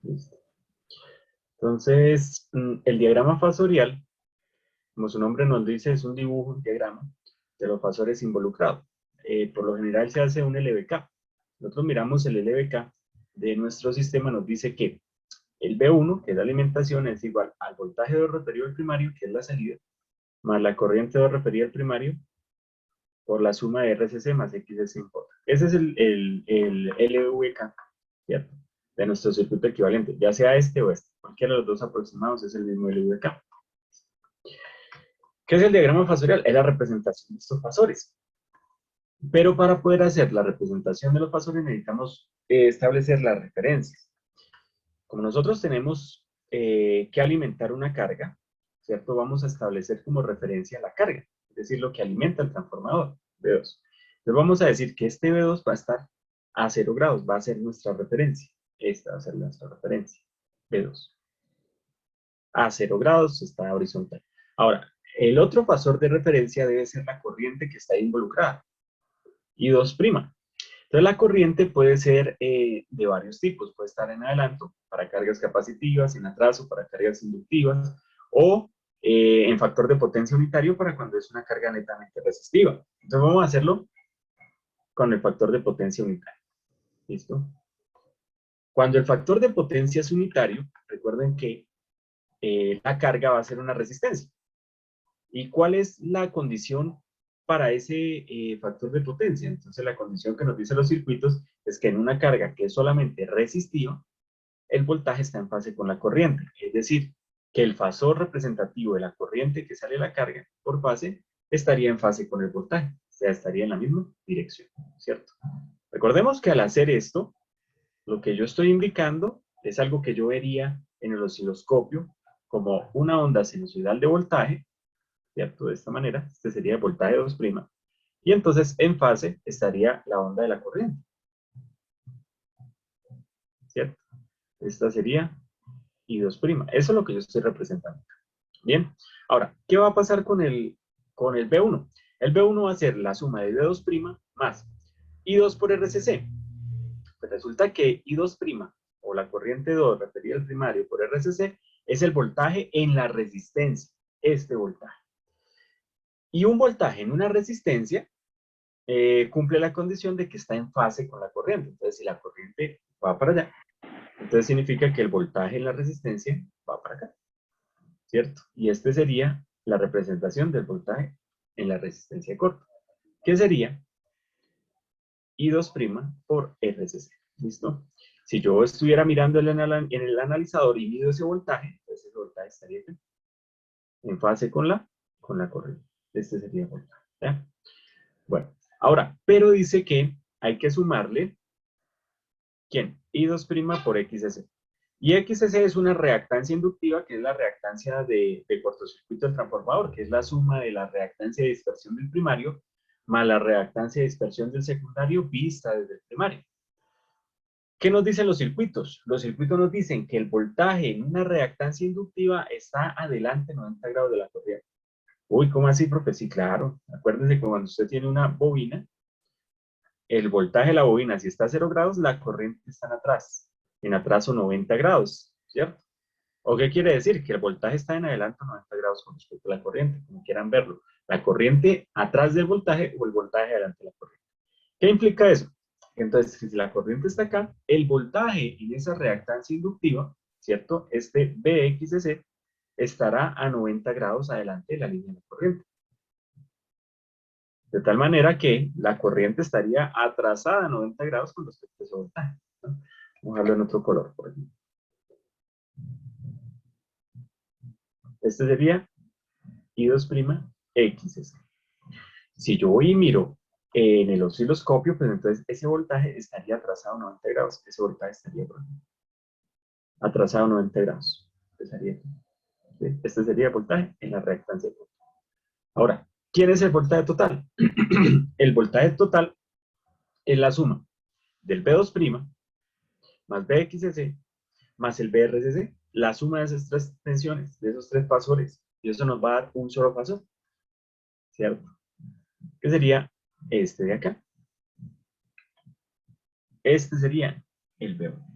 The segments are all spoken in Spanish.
Listo. Entonces, el diagrama fasorial, como su nombre nos dice, es un dibujo, un diagrama de los fasores involucrados. Por lo general se hace un LBK. Nosotros miramos el LBK de nuestro sistema, nos dice que el B1, que es la alimentación, es igual al voltaje de referido al primario, que es la salida, más la corriente de referida al primario, por la suma de RCC más XC en J. Ese es el LVK, ¿cierto? De nuestro circuito equivalente, ya sea este o este. Cualquiera de los dos aproximados es el mismo LVK. ¿Qué es el diagrama fasorial? Es la representación de estos fasores. Pero para poder hacer la representación de los fasores necesitamos establecer las referencias. Como nosotros tenemos que alimentar una carga, ¿cierto? Vamos a establecer como referencia la carga, es decir, lo que alimenta el transformador, V2. Entonces vamos a decir que este V2 va a estar a 0 grados, va a ser nuestra referencia. Esta va a ser nuestra refere'encia, V2. A 0 grados está horizontal. Ahora, el otro fasor de referencia debe ser la corriente que está involucrada, I2'. Entonces la corriente puede ser de varios tipos, puede estar en adelanto para cargas capacitivas, en atraso para cargas inductivas, o en factor de potencia unitario para cuando es una carga netamente resistiva. Entonces vamos a hacerlo con el factor de potencia unitario. ¿Listo? Cuando el factor de potencia es unitario, recuerden que la carga va a ser una resistencia. ¿Y cuál es la condición para ese factor de potencia? Entonces la condición que nos dicen los circuitos es que en una carga que es solamente resistiva, el voltaje está en fase con la corriente. Es decir, que el fasor representativo de la corriente que sale de la carga por fase estaría en fase con el voltaje. O sea, estaría en la misma dirección, ¿cierto? Recordemos que al hacer esto, lo que yo estoy indicando es algo que yo vería en el osciloscopio como una onda sinusoidal de voltaje, ¿cierto? De esta manera, este sería el voltaje 2', y entonces en fase estaría la onda de la corriente, ¿cierto? Esta sería I2'. Eso es lo que yo estoy representando. Bien, ahora, ¿qué va a pasar con el B1? El B1 va a ser la suma de B2' más I2 por RCC. Pues resulta que I2', o la corriente 2 referida al primario por RCC, es el voltaje en la resistencia, este voltaje. Y un voltaje en una resistencia cumple la condición de que está en fase con la corriente. Entonces, si la corriente va para allá, entonces significa que el voltaje en la resistencia va para acá, ¿cierto? Y este sería la representación del voltaje en la resistencia corta, que sería I2' por RCC. ¿Listo? Si yo estuviera mirando en el analizador y mido ese voltaje, entonces ese voltaje estaría aquí, en fase con la corriente. Este sería el voltaje. ¿Ya? Bueno, ahora, pero dice que hay que sumarle, ¿quién? I2' por XC. Y XC es una reactancia inductiva, que es la reactancia de cortocircuito del transformador, que es la suma de la reactancia de dispersión del primario más la reactancia de dispersión del secundario vista desde el primario. ¿Qué nos dicen los circuitos? Los circuitos nos dicen que el voltaje en una reactancia inductiva está adelante 90 grados de la corriente. Uy, ¿cómo así, profe? Sí, claro. Acuérdense que cuando usted tiene una bobina, el voltaje de la bobina, si está a 0 grados, la corriente está en atraso 90 grados, ¿cierto? ¿O qué quiere decir? Que el voltaje está en adelanto 90 grados con respecto a la corriente, como quieran verlo. La corriente atrás del voltaje o el voltaje adelante de la corriente. ¿Qué implica eso? Entonces, si la corriente está acá, el voltaje en esa reactancia inductiva, ¿cierto? Este BXC estará a 90 grados adelante de la línea de la corriente. De tal manera que la corriente estaría atrasada a 90 grados con respecto a ese voltaje, ¿no? Vamos a verlo en otro color, por ejemplo. Este sería I2' XC. Si yo voy y miro en el osciloscopio, pues entonces ese voltaje estaría atrasado 90 grados. Ese voltaje estaría atrasado 90 grados. Este sería el voltaje en la reactancia. Ahora, ¿quién es el voltaje total? El voltaje total es la suma del B2' más BXC más el BRCC, la suma de esas tres tensiones, de esos tres fasores, y eso nos va a dar un solo fasor, ¿cierto? Que sería este de acá. Este sería el B1.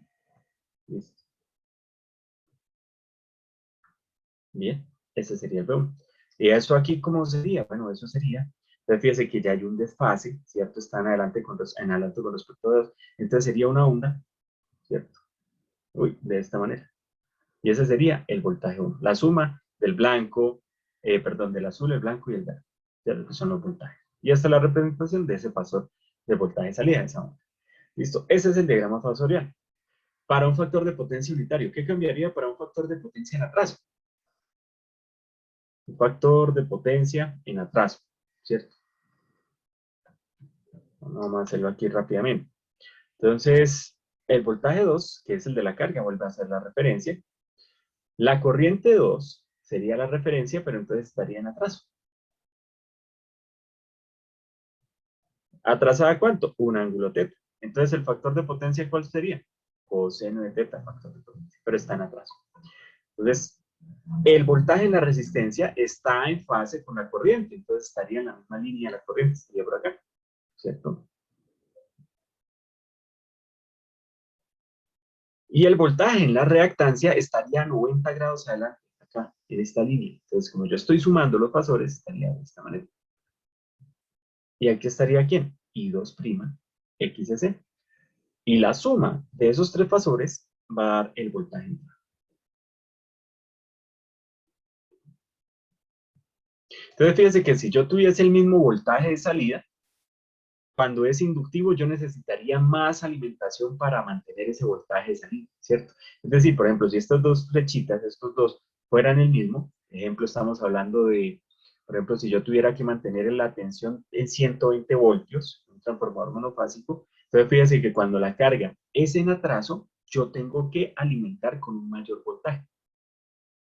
Listo. Bien, ese sería el B1. ¿Y eso aquí cómo sería? Bueno, eso sería, entonces fíjese que ya hay un desfase, ¿cierto? Están adelante en adelante con respecto a dos. Entonces sería una onda, ¿cierto? Uy, de esta manera. Y ese sería el voltaje 1. La suma del blanco, perdón, del azul, el blanco y el verde, ¿cierto? Que son los voltajes. Y esta es la representación de ese fasor de voltaje de salida de esa onda. Listo, ese es el diagrama fasorial. Para un factor de potencia unitario, ¿qué cambiaría para un factor de potencia en atraso? Un factor de potencia en atraso, ¿cierto? Vamos a hacerlo aquí rápidamente. Entonces, el voltaje 2, que es el de la carga, vuelve a ser la referencia. La corriente 2 sería la referencia, pero entonces estaría en atraso. ¿Atrasada cuánto? Un ángulo teta. Entonces, ¿el factor de potencia cuál sería? Coseno de teta, factor de potencia, pero está en atraso. Entonces, el voltaje en la resistencia está en fase con la corriente, entonces estaría en la misma línea la corriente, estaría por acá, ¿cierto? Y el voltaje en la reactancia ' a 90 grados adelante, acá, en esta línea. Entonces, como yo estoy sumando los fasores, estaría de esta manera. ¿Y aquí estaría quién? I2', XC. Y la suma de esos tres fasores va a dar el voltaje. Entonces, fíjense que si yo tuviese el mismo voltaje de salida, cuando es inductivo yo necesitaría más alimentación para mantener ese voltaje de salida, ¿cierto? Es decir, por ejemplo, si estas dos flechitas, estos dos, fueran el mismo, ejemplo, estamos hablando de, por ejemplo, si yo tuviera que mantener la tensión en 120 voltios, un transformador monofásico, entonces fíjense que cuando la carga es en atraso, yo tengo que alimentar con un mayor voltaje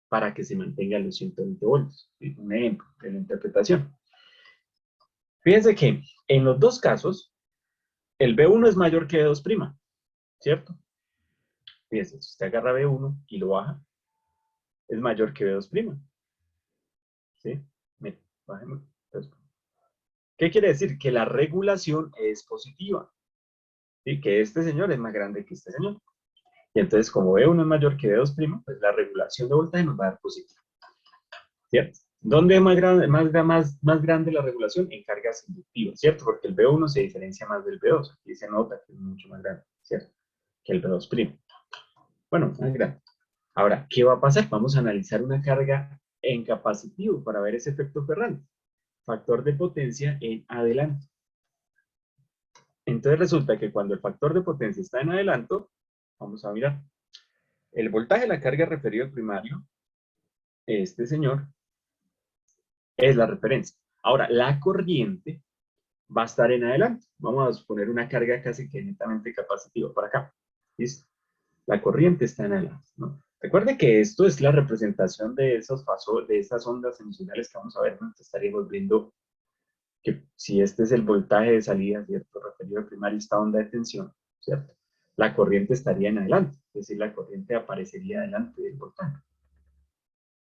para que se mantenga los 120 voltios. Un ejemplo de la interpretación. Fíjense que en los dos casos, el B1 es mayor que B2', ¿cierto? Fíjense, si usted agarra B1 y lo baja, es mayor que B2', ¿sí? Mire, bajemos. ¿Qué quiere decir? Que la regulación es positiva, ¿sí? Que este señor es más grande que este señor. Y entonces, como B1 es mayor que B2', pues la regulación de voltaje nos va a dar positiva, ¿cierto? ¿Dónde es más grande la regulación? En cargas inductivas, ¿cierto? Porque el B1 se diferencia más del B2. Aquí se nota que es mucho más grande, ¿cierto? Que el B2'. Bueno, más grande. Ahora, ¿qué va a pasar? Vamos a analizar una carga en capacitivo para ver ese efecto Ferrari. Factor de potencia en adelanto. Entonces resulta que cuando el factor de potencia está en adelanto, vamos a mirar, el voltaje de la carga referido al primario, este señor, es la referencia. Ahora, la corriente va a estar en adelante. Vamos a poner una carga casi que netamente capacitiva para acá. ¿Listo? La corriente está en adelante, ¿no? Recuerde que esto es la representación de esos de esas ondas emocionales que vamos a ver, ¿no? Entonces estaríamos viendo que si este es el voltaje de salida, ¿cierto? Referido al primario, esta onda de tensión, ¿cierto? La corriente estaría en adelante, es decir, la corriente aparecería delante del voltaje.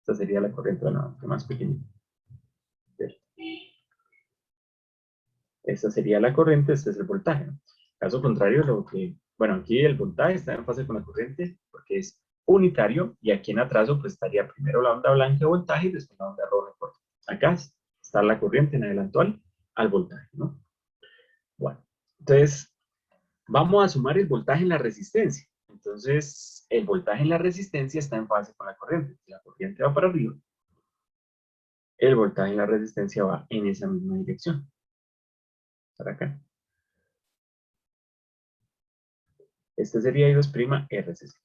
Esta sería la corriente, bueno, más pequeñita. Esta sería la corriente, este es el voltaje, ¿no? Caso contrario, lo que, bueno, aquí el voltaje está en fase con la corriente porque es unitario y aquí en atraso pues estaría primero la onda blanca de voltaje y después la onda roja de corte. Acá está la corriente en adelanto al voltaje, ¿no? Bueno, entonces vamos a sumar el voltaje en la resistencia. Entonces, el voltaje en la resistencia está en fase con la corriente. Si la corriente va para arriba, el voltaje en la resistencia va en esa misma dirección. Para acá. Este sería I2' RCC.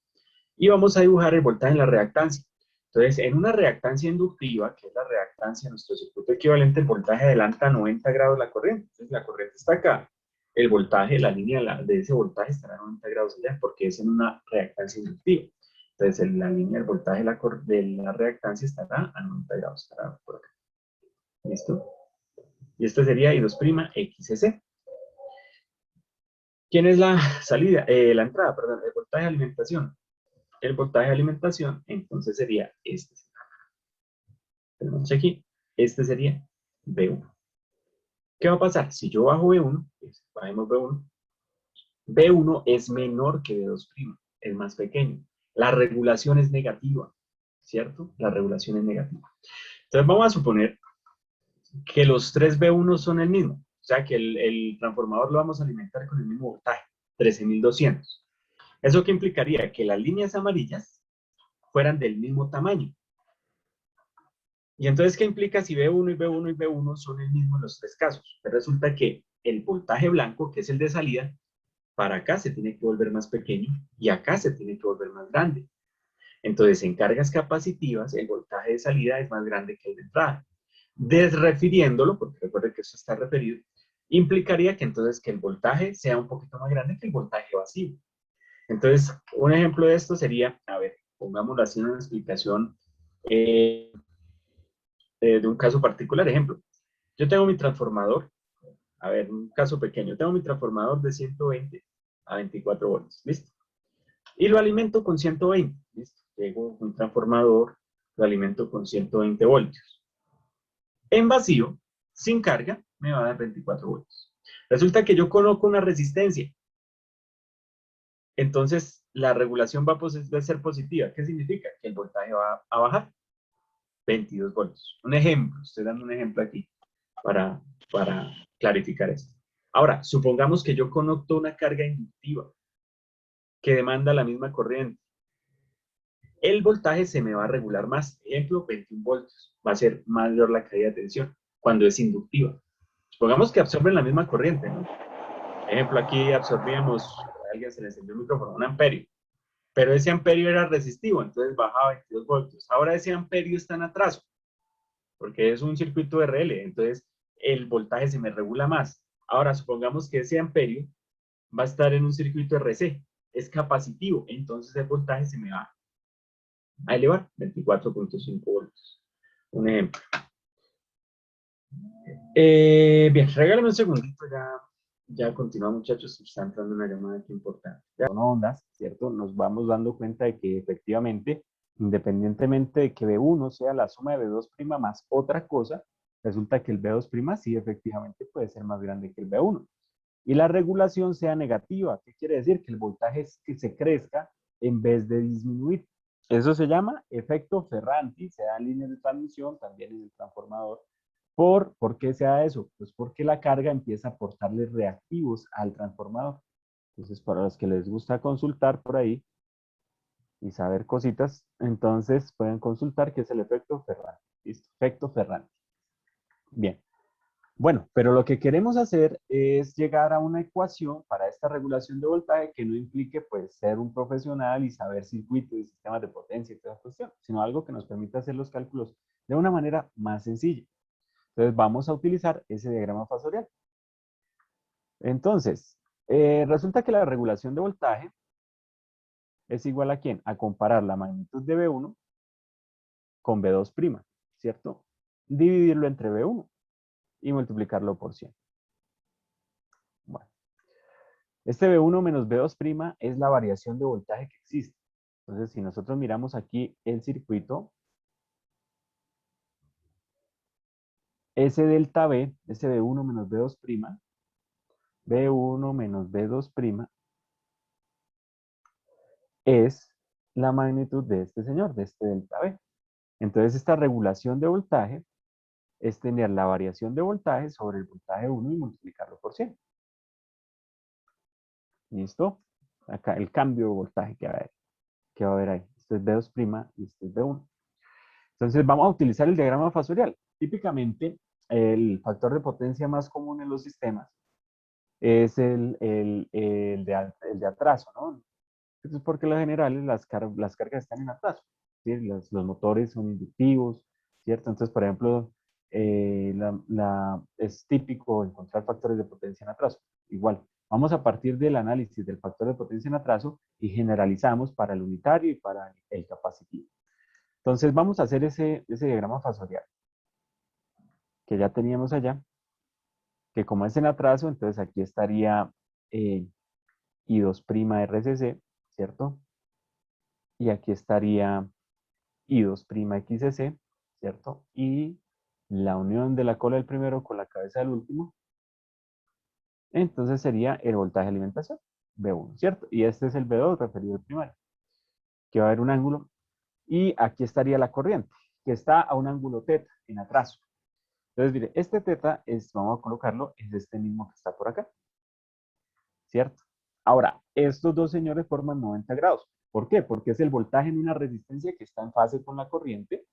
Y vamos a dibujar el voltaje en la reactancia. Entonces, en una reactancia inductiva, que es la reactancia de nuestro circuito equivalente, el voltaje adelanta a 90 grados la corriente. Entonces, la corriente está acá. El voltaje, la línea de ese voltaje estará a 90 grados allá, porque es en una reactancia inductiva. Entonces, en la línea del voltaje de la reactancia estará a 90 grados, estará por acá. ¿Listo? Y este sería I2' XC. ¿Quién es la salida? La entrada, perdón, el voltaje de alimentación. El voltaje de alimentación, entonces sería este. Tenemos aquí, este sería B1. ¿Qué va a pasar? Si yo bajo B1, pues bajemos B1, B1 es menor que B2'. es más pequeño. La regulación es negativa, ¿cierto? La regulación es negativa. Entonces vamos a suponer que los 3B1 son el mismo, o sea que el transformador lo vamos a alimentar con el mismo voltaje, 13.200. ¿Eso qué implicaría? Que las líneas amarillas fueran del mismo tamaño. Y entonces, ¿qué implica si B1 y B1 y B1 son el mismo en los tres casos? Pues resulta que el voltaje blanco, que es el de salida, para acá se tiene que volver más pequeño y acá se tiene que volver más grande. Entonces, en cargas capacitivas, el voltaje de salida es más grande que el de entrada. Desrefiriéndolo, porque recuerden que esto está referido, implicaría que entonces que el voltaje sea un poquito más grande que el voltaje vacío. Entonces, un ejemplo de esto sería, a ver, pongámoslo así en una explicación de un caso particular. Ejemplo, yo tengo mi transformador, a ver, un caso pequeño, tengo mi transformador de 120 a 24 voltios, ¿listo? Y lo alimento con 120, ¿listo? Tengo un transformador, lo alimento con 120 voltios. En vacío, sin carga, me va a dar 24 voltios. Resulta que yo coloco una resistencia. Entonces, la regulación va a ser positiva. ¿Qué significa? Que el voltaje va a bajar 22 voltios. Un ejemplo, estoy dando un ejemplo aquí para, para clarificar esto. Ahora, supongamos que yo conecto una carga inductiva que demanda la misma corriente. El voltaje se me va a regular más. Ejemplo, 21 voltios. Va a ser mayor la caída de tensión cuando es inductiva. Supongamos que absorben la misma corriente, ¿no? Ejemplo, aquí absorbíamos, a alguien se le encendió el micrófono, un amperio. Pero ese amperio era resistivo, entonces bajaba 22 voltios. Ahora ese amperio está en atraso, porque es un circuito RL, entonces el voltaje se me regula más. Ahora, supongamos que ese amperio va a estar en un circuito RC, es capacitivo, entonces el voltaje se me va a elevar, 24.5 voltios. Un ejemplo. Bien, regálame un segundito, ya continuamos, muchachos, está entrando una llamada aquí importante. Son ondas, ¿cierto? Nos vamos dando cuenta de que efectivamente, independientemente de que B1 sea la suma de B2' más otra cosa, resulta que el B2' sí efectivamente puede ser más grande que el B1. Y la regulación sea negativa. ¿Qué quiere decir? Que el voltaje es que se crezca en vez de disminuir. Eso se llama efecto Ferranti, se da en líneas de transmisión, también en el transformador. ¿Por qué se da eso? Pues porque la carga empieza a aportarle reactivos al transformador. Entonces, para los que les gusta consultar por ahí y saber cositas, entonces pueden consultar qué es el efecto Ferranti. ¿Listo? Efecto Ferranti. Bien. Bueno, pero lo que queremos hacer es llegar a una ecuación para esta regulación de voltaje que no implique pues ser un profesional y saber circuitos y sistemas de potencia y toda esa cuestión, sino algo que nos permita hacer los cálculos de una manera más sencilla. Entonces vamos a utilizar ese diagrama fasorial. Entonces, resulta que la regulación de voltaje es igual a ¿quién? A comparar la magnitud de B1 con B2', ¿cierto? Dividirlo entre B1 y multiplicarlo por 100. Bueno. Este B1 menos B2' es la variación de voltaje que existe. Entonces, si nosotros miramos aquí el circuito, ese delta B, ese B1 menos B2', B1 menos B2' es la magnitud de este señor, de este delta B. Entonces, esta regulación de voltaje es tener la variación de voltaje sobre el voltaje 1 y multiplicarlo por 100. ¿Listo? Acá el cambio de voltaje que va a haber ahí. Este es B2' y este es B1. Entonces vamos a utilizar el diagrama fasorial. Típicamente el factor de potencia más común en los sistemas es el de atraso, ¿no? Eso es porque en lo general las cargas están en atraso. ¿Sí? Los motores son inductivos, ¿cierto? Entonces, por ejemplo, es típico encontrar factores de potencia en atraso. Igual, vamos a partir del análisis del factor de potencia en atraso y generalizamos para el unitario y para el capacitivo. Entonces vamos a hacer ese diagrama fasorial que ya teníamos allá, que como es en atraso, entonces aquí estaría I2' RCC, ¿cierto? Y aquí estaría I2' XCC, ¿cierto? Y la unión de la cola del primero con la cabeza del último, entonces sería el voltaje de alimentación. B1, ¿cierto? Y este es el B2 referido al primario, que va a haber un ángulo, y aquí estaría la corriente, que está a un ángulo teta, en atraso. Entonces, mire, este teta es, vamos a colocarlo, es este mismo que está por acá, ¿cierto? Ahora, estos dos señores forman 90 grados. ¿Por qué? Porque es el voltaje en una resistencia que está en fase con la corriente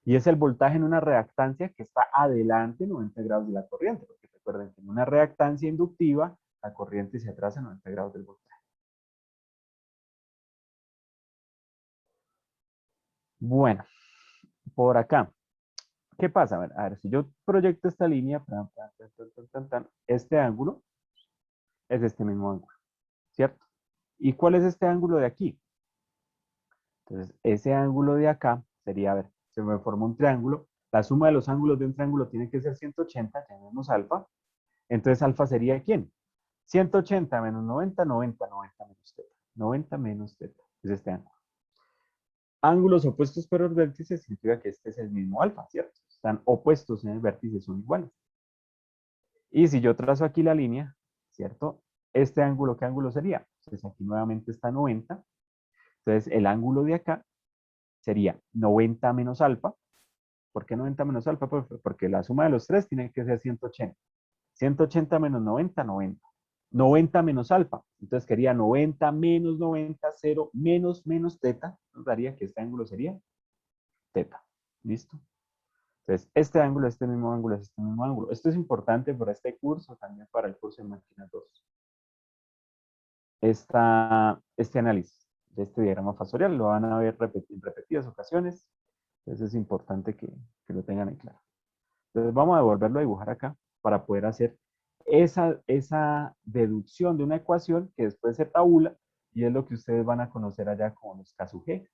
y es el voltaje en una reactancia que está adelante 90 grados de la corriente. Porque recuerden que en una reactancia inductiva, la corriente se atrasa 90 grados del voltaje. Bueno, por acá. ¿Qué pasa? A ver, si yo proyecto esta línea, este ángulo es este mismo ángulo, ¿cierto? ¿Y cuál es este ángulo de aquí? Entonces, ese ángulo de acá sería, a ver, se me forma un triángulo. La suma de los ángulos de un triángulo tiene que ser 180, tenemos alfa. Entonces, alfa sería ¿quién? 180 menos 90, 90, 90 menos teta. 90 menos teta, es este ángulo. Ángulos opuestos pero los vértices significa que este es el mismo alfa, ¿cierto? Están opuestos en el vértice, son iguales. Y si yo trazo aquí la línea, ¿cierto? Este ángulo, ¿qué ángulo sería? Entonces aquí nuevamente está 90. Entonces el ángulo de acá sería 90 menos alfa. ¿Por qué 90 menos alfa? Porque la suma de los tres tiene que ser 180. 180 menos 90, 90. 90 menos alfa. Entonces quería 90 menos 90, 0 menos menos teta. Nos daría que este ángulo sería teta. ¿Listo? Entonces, este ángulo, este mismo ángulo, es este mismo ángulo. Esto es importante para este curso, también para el curso de máquina 2. Este análisis de este diagrama fasorial lo van a ver en repetidas ocasiones. Entonces es importante que lo tengan en claro. Entonces vamos a volverlo a dibujar acá para poder hacer esa deducción de una ecuación que después se tabula y es lo que ustedes van a conocer allá como los K-G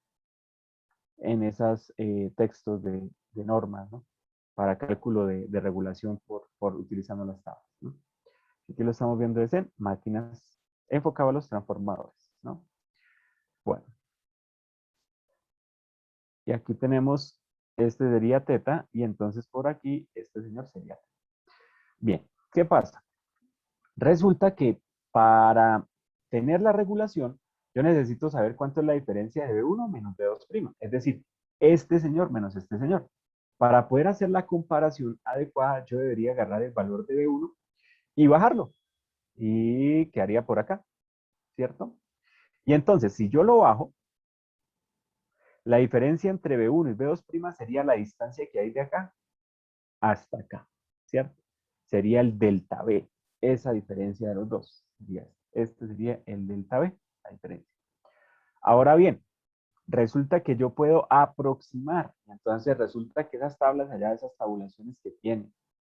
en esos textos de normas, ¿no? Para cálculo de regulación por utilizando las tablas, ¿no? Aquí lo estamos viendo es en máquinas enfocado a los transformadores, ¿no? Bueno, y aquí tenemos, este sería teta, y entonces por aquí, este señor sería teta. Bien, ¿qué pasa? Resulta que para tener la regulación, yo necesito saber cuánto es la diferencia de B1 menos B2'. Es decir, este señor menos este señor. Para poder hacer la comparación adecuada, yo debería agarrar el valor de B1 y bajarlo. ¿Y qué haría por acá? ¿Cierto? Y entonces, si yo lo bajo, la diferencia entre B1 y B2' sería la distancia que hay de acá hasta acá, ¿cierto? Sería el delta B, esa diferencia de los dos. Este sería el delta B, la diferencia. Ahora bien, resulta que yo puedo aproximar, entonces resulta que esas tablas allá, esas tabulaciones que tienen,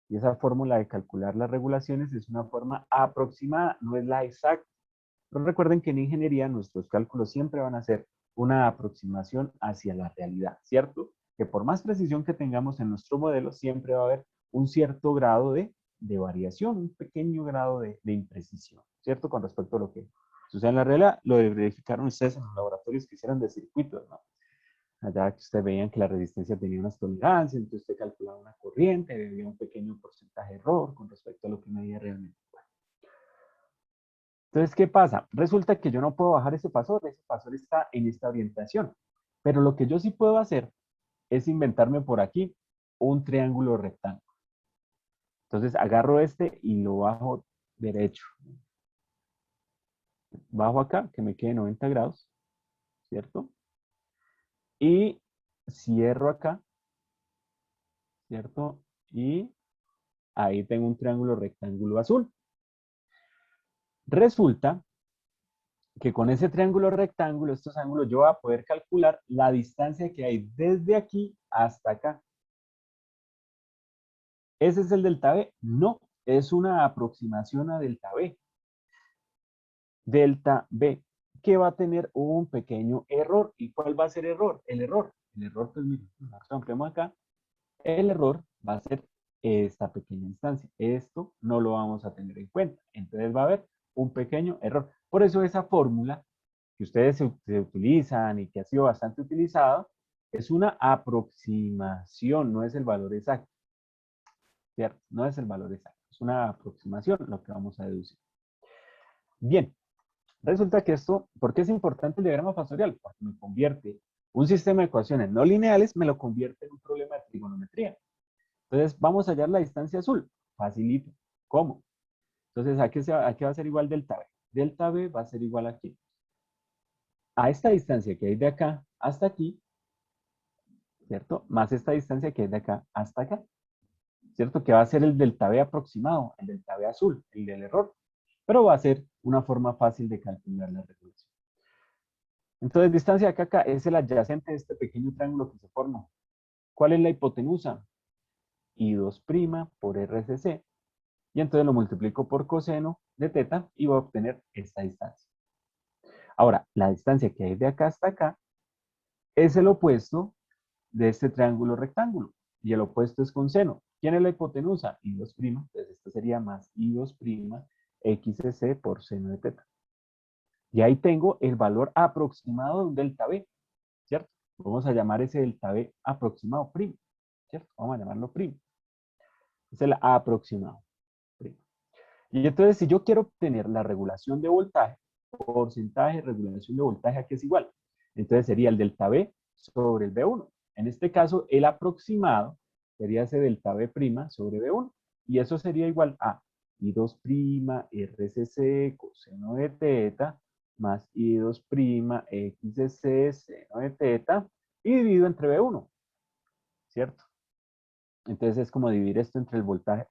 y esa fórmula de calcular las regulaciones es una forma aproximada, no es la exacta. Pero recuerden que en ingeniería nuestros cálculos siempre van a ser una aproximación hacia la realidad, ¿cierto? Que por más precisión que tengamos en nuestro modelo, siempre va a haber un cierto grado de variación, un pequeño grado de imprecisión, ¿cierto? Con respecto a lo que sucede en la realidad, lo verificaron ustedes en los laboratorios que hicieron de circuitos, ¿no? Allá que ustedes veían que la resistencia tenía unas tolerancias, entonces usted calculaba una corriente, había un pequeño porcentaje de error con respecto a lo que medía realmente. Entonces, ¿qué pasa? Resulta que yo no puedo bajar ese pasor está en esta orientación. Pero lo que yo sí puedo hacer es inventarme por aquí un triángulo rectángulo. Entonces, agarro este y lo bajo derecho. Bajo acá, que me quede 90 grados, ¿cierto? Y cierro acá, ¿cierto? Y ahí tengo un triángulo rectángulo azul. Resulta que con ese triángulo rectángulo, estos ángulos, yo voy a poder calcular la distancia que hay desde aquí hasta acá. ¿Ese es el delta B? No, es una aproximación a delta B. Delta B, que va a tener un pequeño error. ¿Y cuál va a ser error? El error, pues miren, ampliamos acá. El error va a ser esta pequeña instancia. Esto no lo vamos a tener en cuenta. Entonces va a haber un pequeño error. Por eso esa fórmula que ustedes se utilizan y que ha sido bastante utilizada, es una aproximación, no es el valor exacto. ¿Cierto? No es el valor exacto, es una aproximación lo que vamos a deducir. Bien, Resulta que esto, ¿por qué es importante el diagrama factorial? Porque me convierte un sistema de ecuaciones no lineales, me lo convierte en un problema de trigonometría. Entonces, vamos a hallar la distancia azul. Facilito. ¿Cómo? Entonces, ¿a qué va a ser igual delta B? Delta B va a ser igual a ¿qué? A esta distancia que hay de acá hasta aquí, ¿cierto? Más esta distancia que hay de acá hasta acá, ¿cierto? Que va a ser el delta B aproximado, el delta B azul, el del error. Pero va a ser una forma fácil de calcular la regulación. Entonces, distancia de acá a acá es el adyacente de este pequeño triángulo que se forma. ¿Cuál es la hipotenusa? I2' por RCC. Y entonces lo multiplico por coseno de teta y voy a obtener esta distancia. Ahora, la distancia que hay de acá hasta acá es el opuesto de este triángulo rectángulo. Y el opuesto es con seno. ¿Quién es la hipotenusa? I2'. Entonces esto sería más I2' XC por seno de teta. Y ahí tengo el valor aproximado de un delta B, ¿cierto? Vamos a llamar ese delta B aproximado primo, ¿cierto? Vamos a llamarlo primo. Es el aproximado primo. Y entonces, si yo quiero obtener la regulación de voltaje, porcentaje de regulación de voltaje, aquí es igual. Entonces sería el delta B sobre el B1. En este caso, el aproximado sería ese delta B' sobre B1. Y eso sería igual a I2' RCC coseno de teta más I2' XC seno de teta y dividido entre B1, ¿cierto? Entonces es como dividir esto entre el voltaje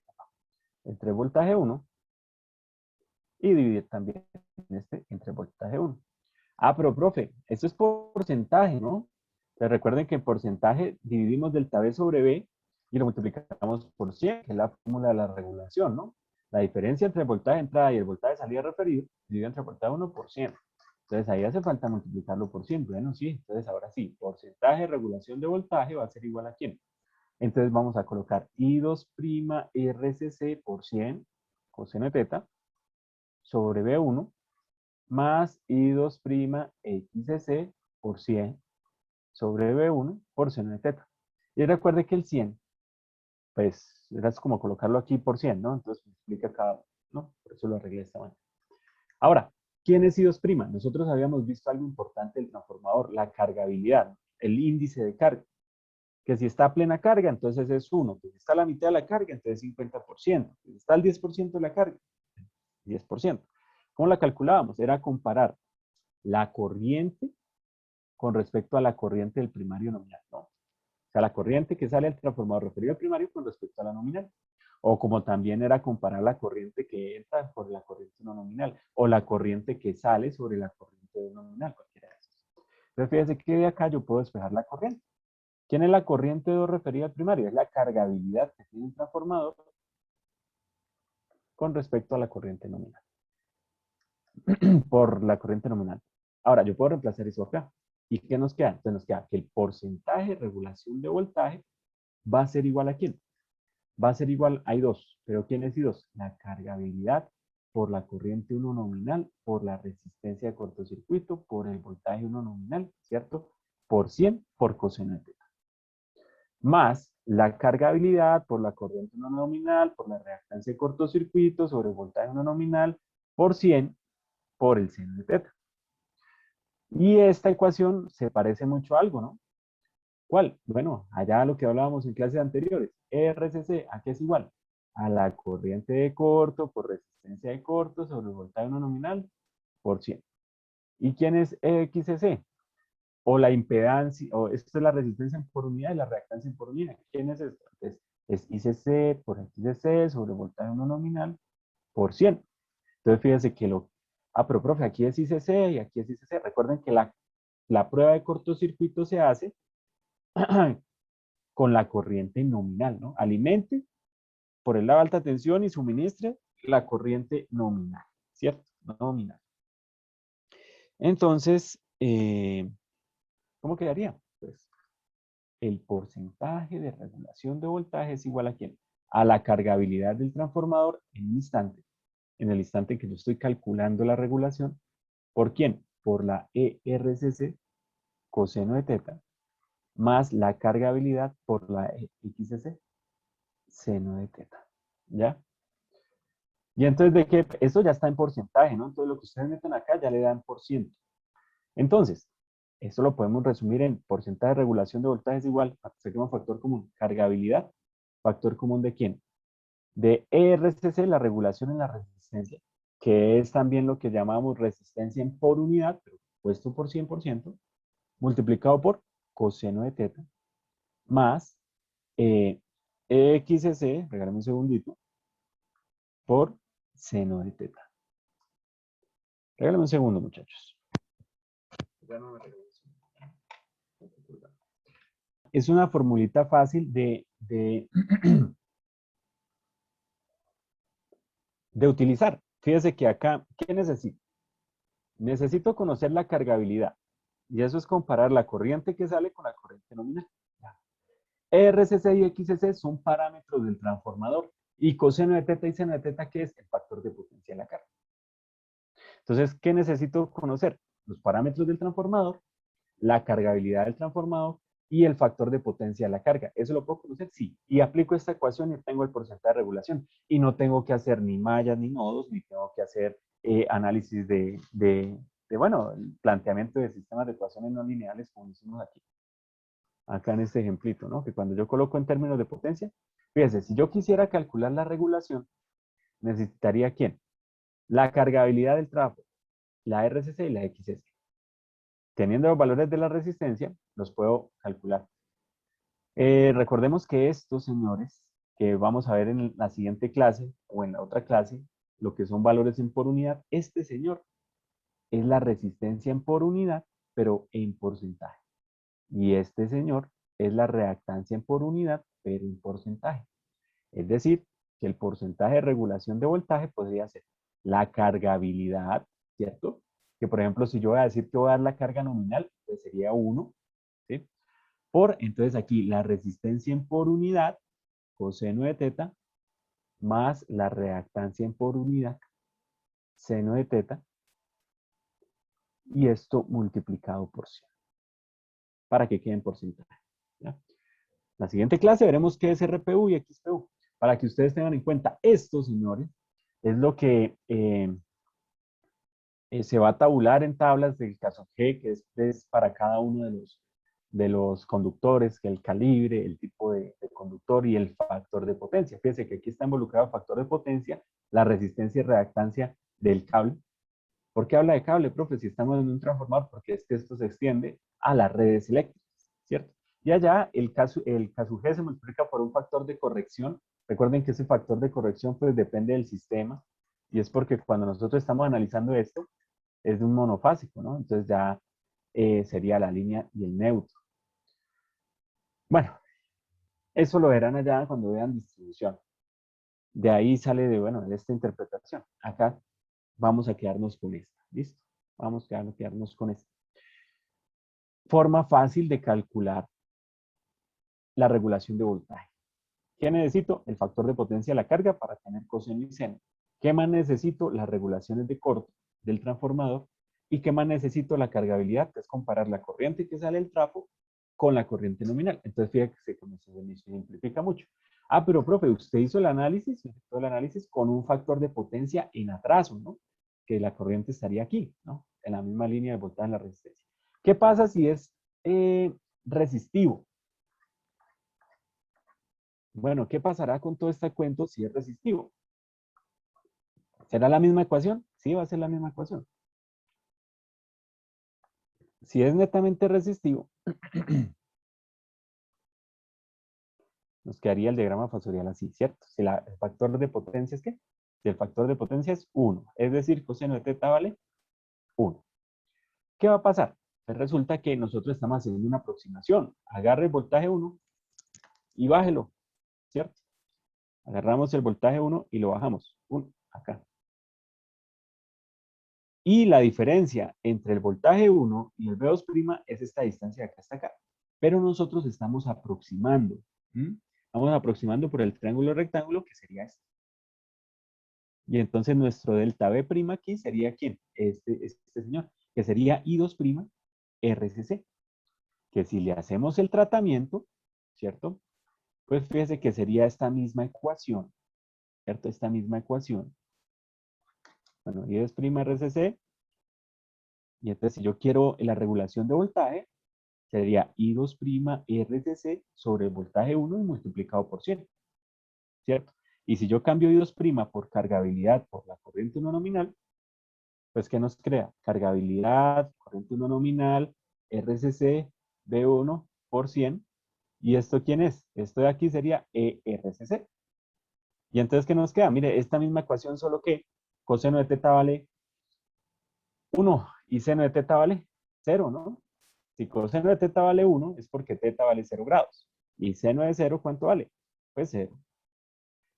1 y dividir también entre voltaje 1. Ah, pero profe, esto es por porcentaje, ¿no? Entonces recuerden que en porcentaje dividimos delta B sobre B y lo multiplicamos por 100, que es la fórmula de la regulación, ¿no? La diferencia entre el voltaje de entrada y el voltaje de salida referido dividido entre el voltaje 1 por 100. Entonces ahí hace falta multiplicarlo por 100. Bueno, sí, entonces ahora sí, porcentaje de regulación de voltaje va a ser igual a ¿quién? Entonces vamos a colocar I2' RCC por 100 coseno de teta sobre B1 más I2' XC por 100 sobre B1 por seno de teta. Y recuerde que el 100, pues, es como colocarlo aquí por 100, ¿no? Entonces, explica cada uno, ¿no? Por eso lo arreglé de esta manera. Ahora, ¿quién es I2'? Nosotros habíamos visto algo importante del transformador, la cargabilidad, el índice de carga. Que si está a plena carga, entonces es 1. Que si está a la mitad de la carga, entonces 50%. Que si está al 10% de la carga, 10%. ¿Cómo la calculábamos? Era comparar la corriente con respecto a la corriente del primario nominal, ¿no? O sea, la corriente que sale al transformador referido al primario con respecto a la nominal. O como también era comparar la corriente que entra por la corriente no nominal. O la corriente que sale sobre la corriente nominal, cualquiera de esas. Entonces, fíjense que de acá yo puedo despejar la corriente. ¿Quién es la corriente 2 referida al primario? Es la cargabilidad que tiene un transformador con respecto a la corriente nominal. Por la corriente nominal. Ahora, yo puedo reemplazar eso acá. ¿Y qué nos queda? Entonces nos queda que el porcentaje de regulación de voltaje va a ser igual a ¿quién? Va a ser igual a I2. ¿Pero quién es I2? La cargabilidad por la corriente 1 nominal, por la resistencia de cortocircuito, por el voltaje 1 nominal, ¿cierto? Por 100 por coseno de teta. Más la cargabilidad por la corriente 1 nominal, por la reactancia de cortocircuito sobre el voltaje 1 nominal, por 100 por el seno de teta. Y esta ecuación se parece mucho a algo, ¿no? ¿Cuál? Bueno, allá lo que hablábamos en clases anteriores. RCC, ¿a qué es igual? A la corriente de corto por resistencia de corto sobre el voltaje nominal por 100. ¿Y quién es XCC? O la impedancia, o esto es la resistencia por unidad y la reactancia por unidad. ¿Quién es esto? Entonces, es ICC por XCC sobre el voltaje nominal por 100. Entonces, fíjense que pero profe, aquí es ICC y aquí es ICC. Recuerden que la prueba de cortocircuito se hace con la corriente nominal, ¿no? Alimente por el lado de alta tensión y suministre la corriente nominal, ¿cierto? Nominal. Entonces, ¿cómo quedaría? Pues el porcentaje de regulación de voltaje es igual a ¿quién? A la cargabilidad del transformador en un instante. En el instante en que yo estoy calculando la regulación. ¿Por quién? Por la ERCC coseno de teta más la cargabilidad por la XCC seno de teta. ¿Ya? Y entonces, ¿de qué? Esto ya está en porcentaje, ¿no? Entonces, lo que ustedes meten acá ya le dan por ciento. Entonces, esto lo podemos resumir en porcentaje de regulación de voltaje es igual a seguimos factor común, cargabilidad, factor común ¿de quién? De ERCC, la regulación en la resistencia, que es también lo que llamamos resistencia en por unidad, pero puesto por 100%, multiplicado por coseno de teta, más EXC, regálame un segundito, por seno de teta. Regálame un segundo, muchachos. Ya no me regreso. Es una formulita fácil de utilizar. Fíjese que acá, ¿qué necesito? Necesito conocer la cargabilidad. Y eso es comparar la corriente que sale con la corriente nominal. RCC y XCC son parámetros del transformador. Y coseno de teta y seno de teta, ¿qué es? El factor de potencia de la carga. Entonces, ¿qué necesito conocer? Los parámetros del transformador, la cargabilidad del transformador y el factor de potencia de la carga. ¿Eso lo puedo conocer? Sí. Y aplico esta ecuación y tengo el porcentaje de regulación. Y no tengo que hacer ni mallas ni nodos, ni tengo que hacer análisis bueno, el planteamiento de sistemas de ecuaciones no lineales como hicimos aquí. Acá en este ejemplito, ¿no? Que cuando yo coloco en términos de potencia, fíjense, si yo quisiera calcular la regulación, necesitaría ¿quién? La cargabilidad del tráfico, la RCC y la XC. Teniendo los valores de la resistencia, los puedo calcular. Recordemos que estos señores, que vamos a ver en la siguiente clase o en la otra clase, lo que son valores en por unidad, este señor es la resistencia en por unidad, pero en porcentaje. Y este señor es la reactancia en por unidad, pero en porcentaje. Es decir, que el porcentaje de regulación de voltaje podría ser la cargabilidad, ¿cierto? Que por ejemplo, si yo voy a decir que voy a dar la carga nominal, pues sería 1, ¿sí? Por, entonces aquí, la resistencia en por unidad, coseno de teta, más la reactancia en por unidad, seno de teta, y esto multiplicado por 100, para que quede en porcentaje. ¿Ya? La siguiente clase veremos qué es RPU y XPU, para que ustedes tengan en cuenta esto, señores, es lo que se va a tabular en tablas del caso G, que es para cada uno de los conductores, que el calibre, el tipo de conductor y el factor de potencia. Fíjense que aquí está involucrado el factor de potencia, la resistencia y reactancia del cable. ¿Por qué habla de cable, profe? Si estamos en un transformador, porque es que esto se extiende a las redes eléctricas, ¿cierto? Y allá el caso G se multiplica por un factor de corrección. Recuerden que ese factor de corrección pues depende del sistema y es porque cuando nosotros estamos analizando esto es de un monofásico, ¿no? Entonces ya sería la línea y el neutro. Bueno, eso lo verán allá cuando vean distribución. De ahí sale de esta interpretación. Acá vamos a quedarnos con esta, ¿listo? Vamos a quedarnos con esta. Forma fácil de calcular la regulación de voltaje. ¿Qué necesito? El factor de potencia de la carga para tener coseno y seno. ¿Qué más necesito? Las regulaciones de corto del transformador. ¿Y qué más necesito? La cargabilidad, que es comparar la corriente que sale del trafo con la corriente nominal. Entonces, fíjate que se simplifica mucho. Ah, pero profe, usted hizo el análisis con un factor de potencia en atraso, ¿no? Que la corriente estaría aquí, ¿no? En la misma línea de voltaje en la resistencia. ¿Qué pasa si es resistivo? Bueno, ¿qué pasará con todo este cuento si es resistivo? ¿Será la misma ecuación? Sí, va a ser la misma ecuación. Si es netamente resistivo, nos quedaría el diagrama fasorial así, ¿cierto? Si el factor de potencia es ¿qué? Si el factor de potencia es 1, es decir, coseno de teta vale 1. ¿Qué va a pasar? Pues resulta que nosotros estamos haciendo una aproximación. Agarre el voltaje 1 y bájelo, ¿cierto? Agarramos el voltaje 1 y lo bajamos. Acá. Y la diferencia entre el voltaje 1 y el V2' es esta distancia de acá hasta acá. Pero nosotros estamos aproximando. Estamos aproximando por el triángulo rectángulo, que sería este. Y entonces nuestro delta V' aquí sería ¿quién? Este señor, que sería I2' RCC. Que si le hacemos el tratamiento, ¿cierto? Pues fíjese que sería esta misma ecuación, ¿cierto? Esta misma ecuación Bueno, I es prima RCC. Y entonces si yo quiero la regulación de voltaje, sería I2' RCC sobre el voltaje 1 y multiplicado por 100, ¿cierto? Y si yo cambio I2' por cargabilidad por la corriente 1 nominal, pues ¿qué nos crea? Cargabilidad, corriente 1 nominal, RCC, B1 por 100. ¿Y esto quién es? Esto de aquí sería ERCC. Y entonces, ¿qué nos queda? Mire, esta misma ecuación, solo que coseno de teta vale 1 y seno de teta vale 0, ¿no? Si coseno de teta vale 1, es porque teta vale 0 grados. Y seno de 0, ¿cuánto vale? Pues 0.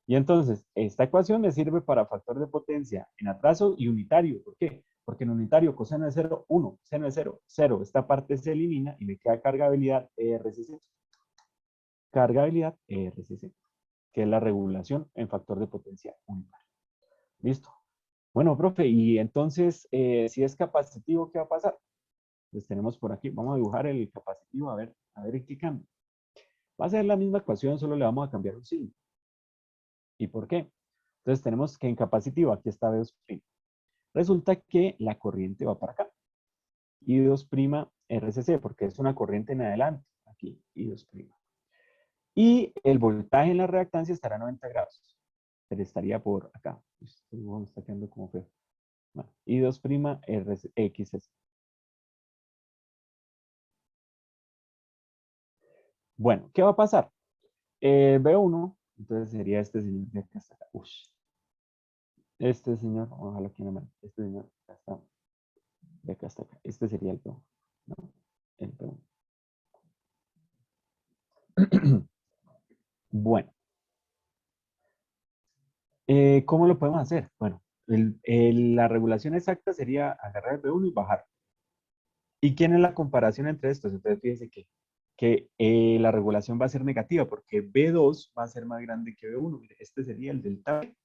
Y entonces, esta ecuación me sirve para factor de potencia en atraso y unitario. ¿Por qué? Porque en unitario coseno de 0, 1, seno de 0, 0. Esta parte se elimina y me queda cargabilidad ERCC. Cargabilidad ERCC, que es la regulación en factor de potencia unitario. ¿Listo? Bueno, profe, y entonces, si es capacitivo, ¿qué va a pasar? Pues tenemos por aquí, vamos a dibujar el capacitivo, a ver en qué cambia. Va a ser la misma ecuación, solo le vamos a cambiar un signo. ¿Y por qué? Entonces tenemos que en capacitivo, aquí está B2'. Resulta que la corriente va para acá. I2' RCC, porque es una corriente en adelante. Aquí, I2'. Y el voltaje en la reactancia estará a 90 grados. Se le estaría por acá. Este dibujo me está quedando como feo. Bueno, I2' XS. Bueno, ¿qué va a pasar? B1, entonces sería este señor de acá hasta acá. Ush. Este señor, ojalá que no me... Este señor, acá está. De acá hasta acá. Este sería el B1. ¿No? El B1. Bueno, ¿cómo lo podemos hacer? Bueno, la regulación exacta sería agarrar el B1 y bajar. ¿Y quién es la comparación entre estos? Entonces fíjense que la regulación va a ser negativa porque B2 va a ser más grande que B1. Mire, este sería el delta B.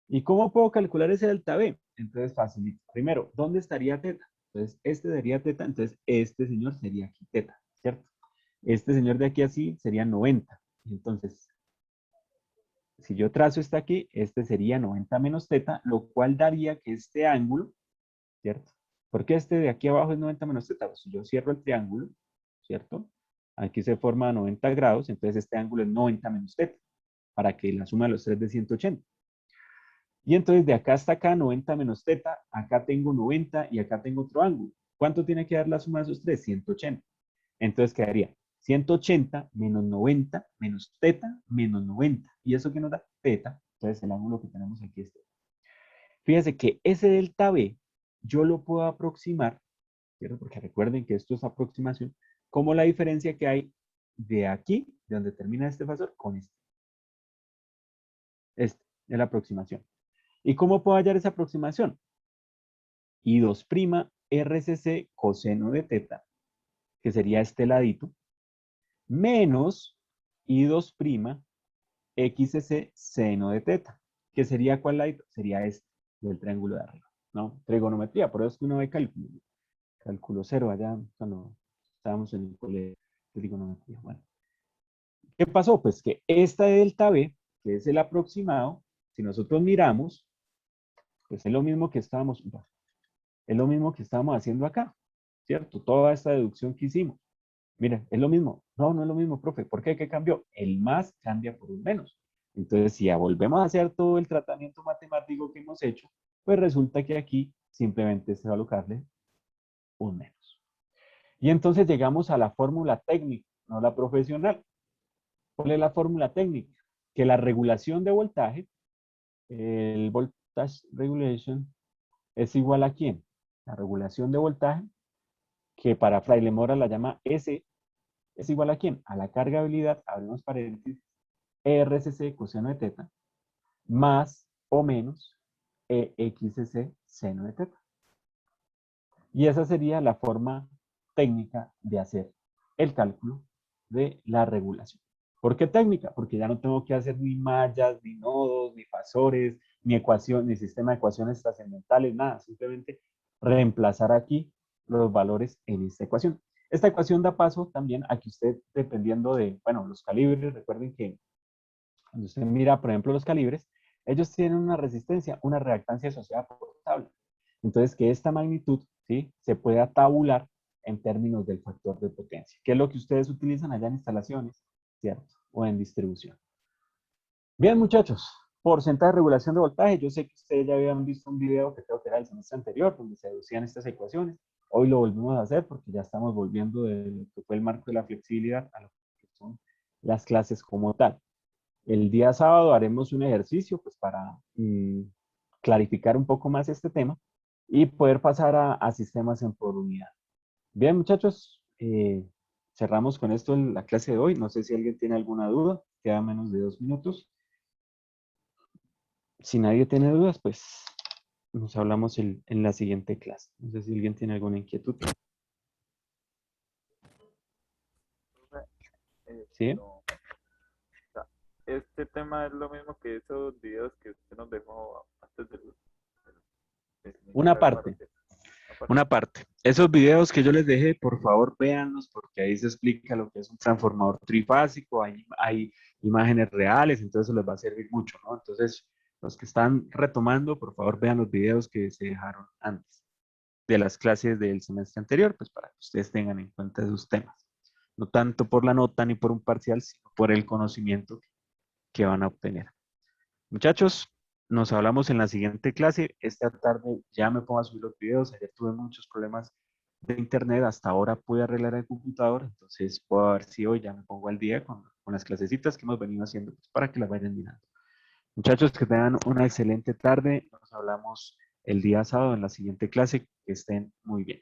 ¿Y cómo puedo calcular ese delta B? Entonces facilito. Primero, ¿dónde estaría teta? Entonces este sería teta, entonces este señor sería aquí teta, ¿cierto? Este señor de aquí así sería 90. Entonces, si yo trazo este aquí, este sería 90 menos teta, lo cual daría que este ángulo, ¿cierto? Porque este de aquí abajo es 90 menos teta. Pues si yo cierro el triángulo, ¿cierto? Aquí se forma 90 grados, entonces este ángulo es 90 menos teta, para que la suma de los tres de 180. Y entonces de acá hasta acá, 90 menos teta, acá tengo 90 y acá tengo otro ángulo. ¿Cuánto tiene que dar la suma de esos tres? 180. Entonces quedaría 180 menos 90 menos teta menos 90. ¿Y eso qué nos da? Teta. Entonces el ángulo que tenemos aquí es teta. Fíjense que ese delta B yo lo puedo aproximar, ¿cierto? Porque recuerden que esto es aproximación, como la diferencia que hay de aquí, de donde termina este fasor, con este. Este es la aproximación. ¿Y cómo puedo hallar esa aproximación? I2' RCC coseno de teta, que sería este ladito, menos I2' XC seno de teta, que sería ¿cuál ladito? Sería este, del triángulo de arriba, ¿no? Trigonometría, por eso es que uno ve cálculo cero allá cuando estábamos en el colegio de trigonometría. Bueno, ¿qué pasó? Pues que esta delta B, que es el aproximado, si nosotros miramos, pues es lo mismo que estábamos haciendo acá, ¿cierto? Toda esta deducción que hicimos. Mira, es lo mismo. No, no es lo mismo, profe. ¿Por qué? ¿Qué cambió? El más cambia por un menos. Entonces, si ya volvemos a hacer todo el tratamiento matemático que hemos hecho, pues resulta que aquí simplemente se va a colocarle un menos. Y entonces llegamos a la fórmula técnica, no la profesional. ¿Cuál es la fórmula técnica? Que la regulación de voltaje, el voltage regulation, es igual a ¿quién? La regulación de voltaje, que para Fraile Mora la llama S, es igual a ¿quién? A la cargabilidad, abrimos paréntesis, RCC coseno de teta, más o menos EXC seno de teta. Y esa sería la forma técnica de hacer el cálculo de la regulación. ¿Por qué técnica? Porque ya no tengo que hacer ni mallas, ni nodos, ni fasores, ni ecuación, ni sistema de ecuaciones trascendentales, nada. Simplemente reemplazar aquí los valores en esta ecuación. Esta ecuación da paso también a que usted, dependiendo de, bueno, los calibres, recuerden que cuando usted mira, por ejemplo, los calibres, ellos tienen una resistencia, una reactancia asociada potable. Entonces, que esta magnitud, ¿sí?, se pueda tabular en términos del factor de potencia, que es lo que ustedes utilizan allá en instalaciones, ¿cierto? O en distribución. Bien, muchachos, porcentaje de regulación de voltaje. Yo sé que ustedes ya habían visto un video que creo que era el semestre anterior, donde se deducían estas ecuaciones. Hoy lo volvimos a hacer porque ya estamos volviendo de lo que fue el marco de la flexibilidad a lo que son las clases como tal. El día sábado haremos un ejercicio pues para clarificar un poco más este tema y poder pasar a sistemas en por unidad. Bien, muchachos, cerramos con esto la clase de hoy. No sé si alguien tiene alguna duda. Queda menos de 2 minutos. Si nadie tiene dudas, pues nos hablamos en la siguiente clase. No sé si alguien tiene alguna inquietud. ¿Sí? O sea, este tema es lo mismo que esos videos que usted nos dejó antes del inicio de Una la parte. clase. Aparte, Una parte. Esos videos que yo les dejé, por favor, véanlos porque ahí se explica lo que es un transformador trifásico, hay imágenes reales, entonces eso les va a servir mucho, ¿no? Entonces, los que están retomando, por favor, vean los videos que se dejaron antes de las clases del semestre anterior, pues para que ustedes tengan en cuenta esos temas. No tanto por la nota ni por un parcial, sino por el conocimiento que van a obtener. Muchachos, nos hablamos en la siguiente clase. Esta tarde ya me pongo a subir los videos. Ayer tuve muchos problemas de internet. Hasta ahora pude arreglar el computador. Entonces, puedo ver si hoy ya me pongo al día con las clasecitas que hemos venido haciendo pues, para que las vayan mirando. Muchachos, que tengan una excelente tarde. Nos hablamos el día sábado en la siguiente clase. Que estén muy bien.